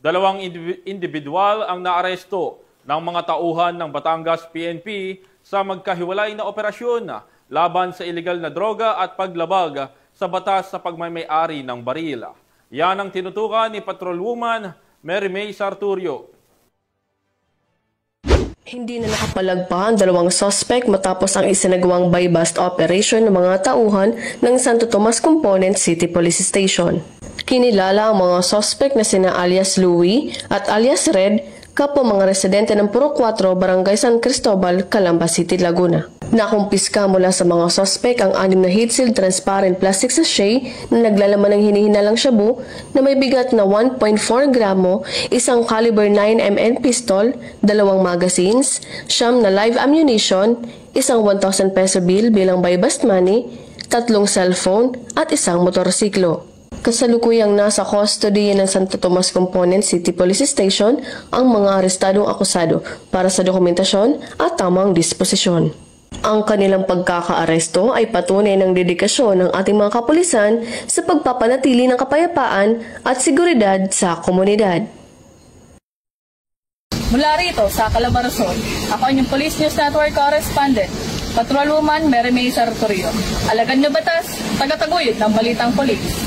Dalawang individual ang naaresto ng mga tauhan ng Batangas PNP sa magkahiwalay na operasyon laban sa ilegal na droga at paglabag sa batas sa pagmamay-ari ng baril. Yan ang tinutukan ni Patrolwoman Mary May Sarturio. Hindi na nakapalagpa ang dalawang suspect matapos ang isinagawang buy-bust operation ng mga tauhan ng Santo Tomas Component City Police Station. Kinilala ang mga suspect na sina alias Louie at alias Red, kapwa mga residente ng Puro 4, Barangay San Cristobal, Calamba City, Laguna. Nakumpiska mula sa mga suspect ang 6 na heat-sealed transparent plastic sachet na naglalaman ng hinihinalang shabu na may bigat na 1.4 gramo, isang caliber 9mm pistol, 2 magazines, 9 na live ammunition, isang 1,000 peso bill bilang buy-bust money, 3 cellphone at isang motorsiklo. Kasalukuyang nasa custody ng Santo Tomas Component City Police Station ang mga arestadong akusado para sa dokumentasyon at tamang disposisyon. Ang kanilang pagkakaaresto ay patunay ng dedikasyon ng ating mga kapulisan sa pagpapanatili ng kapayapaan at seguridad sa komunidad. Mula rito sa Calabarzon, ako ang Police News Network Correspondent, Patrolwoman Mary May Sarturio. Alagan nyo batas, tagataguyod ng balitang polis.